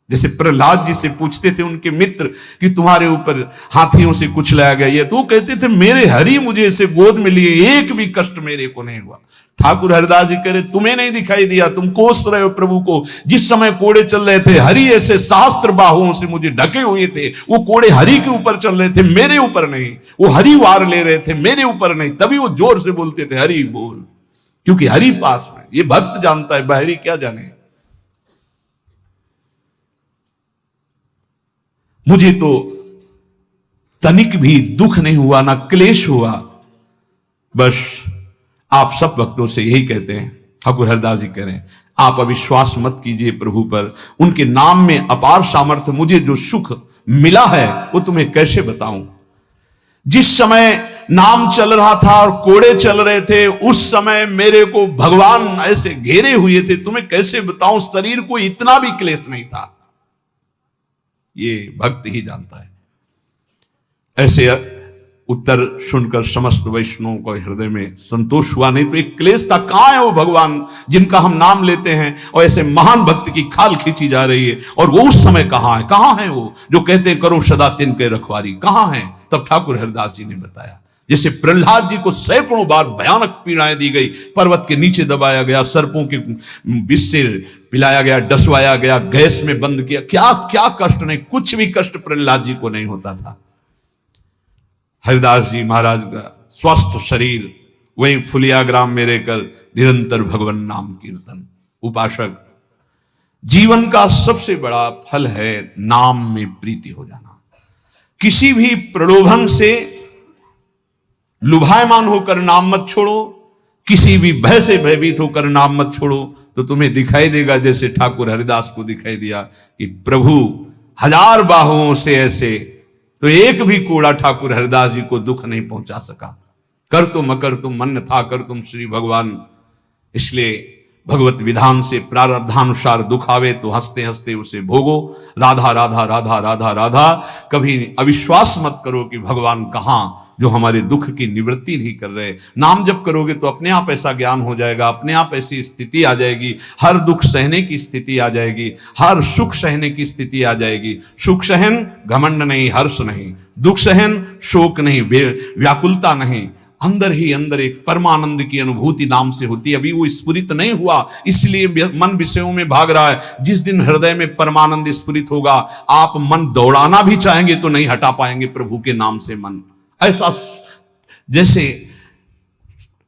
जैसे प्रहलाद जी से पूछते थे उनके मित्र कि तुम्हारे ऊपर हाथियों से कुछ लाया गया, ये तो कहते थे मेरे हरि मुझे ऐसे गोद में लिए, एक भी कष्ट मेरे को नहीं हुआ। ठाकुर हरिदास जी कह रहे तुम्हें नहीं दिखाई दिया, तुम कोस रहे हो प्रभु को। जिस समय कोड़े चल रहे थे हरि ऐसे शास्त्र बाहुओं से मुझे ढके हुए थे, वो कोड़े हरि के ऊपर चल रहे थे, मेरे ऊपर नहीं। वो हरि वार ले रहे थे, मेरे ऊपर नहीं। तभी वो जोर से बोलते थे हरि बोल, क्योंकि हरि पास में। ये भक्त जानता है, बहरी क्या जाने। मुझे तो तनिक भी दुख नहीं हुआ, ना क्लेश हुआ। बस आप सब भक्तों से यही कहते हैं, ठाकुर हरिदास जी कह रहे हैं, आप अविश्वास मत कीजिए प्रभु पर, उनके नाम में अपार सामर्थ्य। मुझे जो सुख मिला है वो तुम्हें कैसे बताऊं। जिस समय नाम चल रहा था और कोड़े चल रहे थे, उस समय मेरे को भगवान ऐसे घेरे हुए थे, तुम्हें कैसे बताऊं। शरीर को इतना भी क्लेश नहीं था, ये भक्त ही जानता है। ऐसे उत्तर सुनकर समस्त वैष्णवों को हृदय में संतोष हुआ। नहीं तो एक क्लेश था, कहां है वो भगवान जिनका हम नाम लेते हैं और ऐसे महान भक्त की खाल खींची जा रही है, और वो उस समय कहां है वो जो कहते हैं करो सदा तिनके रखवारी, कहां है। तब ठाकुर हरिदास जी ने बताया, जैसे प्रहलाद जी को सैकड़ों बार भयानक पीड़ाएं दी गई, पर्वत के नीचे दबाया गया, सर्पों के विष से पिलाया गया, डसवाया गया, गैस में बंद किया, क्या क्या कष्ट नहीं, कुछ भी कष्ट प्रहलाद जी को नहीं होता था। हरिदास जी महाराज का स्वस्थ शरीर वहीं फुलियाग्राम में रहकर निरंतर भगवान नाम कीर्तन। उपासक, जीवन का सबसे बड़ा फल है नाम में प्रीति हो जाना। किसी भी प्रलोभन से लुभायमान होकर नाम मत छोड़ो, किसी भी भय से भयभीत होकर नाम मत छोड़ो, तो तुम्हें दिखाई देगा जैसे ठाकुर हरिदास को दिखाई दिया कि प्रभु हजार बाहुओं से ऐसे, तो एक भी कोड़ा ठाकुर हरिदास जी को दुख नहीं पहुंचा सका। कर तुम अकर तुम मन था कर तुम श्री भगवान। इसलिए भगवत विधान से प्रारब्धानुसार दुख आवे तो हंसते हंसते उसे भोगो। राधा राधा राधा राधा राधा। कभी अविश्वास मत करो कि भगवान कहां, जो हमारे दुख की निवृत्ति नहीं कर रहे। नाम जप करोगे तो अपने आप ऐसा ज्ञान हो जाएगा, अपने आप ऐसी स्थिति आ जाएगी, हर दुख सहने की स्थिति आ जाएगी, हर सुख सहने की स्थिति आ जाएगी। सुख सहन घमंड नहीं, हर्ष नहीं, दुख सहन शोक नहीं, व्याकुलता नहीं, अंदर ही अंदर एक परमानंद की अनुभूति नाम से होती है। अभी वो स्फुरित नहीं हुआ, इसलिए मन विषयों में भाग रहा है। जिस दिन हृदय में परमानंद स्फुरित होगा, आप मन दौड़ाना भी चाहेंगे तो नहीं हटा पाएंगे प्रभु के नाम से मन। ऐसा जैसे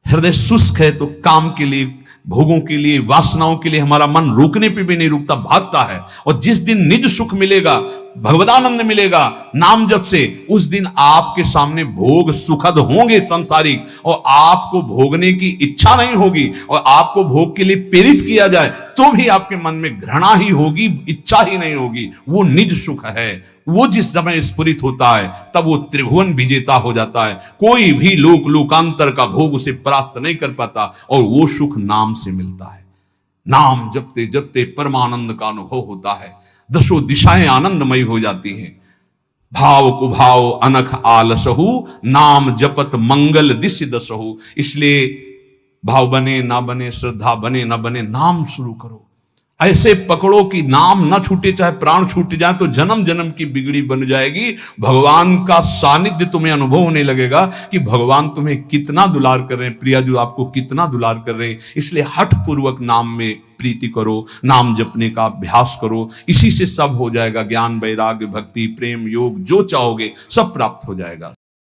हृदय शुष्क है तो काम के लिए, भोगों के लिए, वासनाओं के लिए हमारा मन रुकने पे भी नहीं रुकता, भागता है। और जिस दिन निज सुख मिलेगा, भगवदानंद मिलेगा नाम जप से, उस दिन आपके सामने भोग सुखद होंगे संसारिक, और आपको भोगने की इच्छा नहीं होगी, और आपको भोग के लिए प्रेरित किया जाए तो भी आपके मन में घृणा ही होगी, इच्छा ही नहीं होगी। वो निज सुख है, वो जिस समय स्फुरित होता है तब वो त्रिभुवन विजेता हो जाता है। कोई भी लोकांतर का भोग उसे प्राप्त नहीं कर पाता, और वो सुख नाम से मिलता है। नाम जपते जपते परमानंद का अनुभव होता है, दसों दिशाएं आनंदमयी हो जाती हैं। भाव को भाव अनख आलसहु, नाम जपत मंगल दिश दसहु। इसलिए भाव बने ना बने, श्रद्धा बने ना बने, नाम शुरू करो। ऐसे पकड़ो कि नाम ना छूटे, चाहे प्राण छूट जाए तो जन्म जन्म की बिगड़ी बन जाएगी। भगवान का सानिध्य तुम्हें अनुभव होने लगेगा कि भगवान तुम्हें कितना दुलार कर रहे हैं, प्रिया जो आपको कितना दुलार कर रहे हैं। इसलिए हठ पूर्वक नाम में प्रीति करो, नाम जपने का अभ्यास करो। इसी से सब हो जाएगा, ज्ञान वैराग्य भक्ति प्रेम योग जो चाहोगे सब प्राप्त हो जाएगा।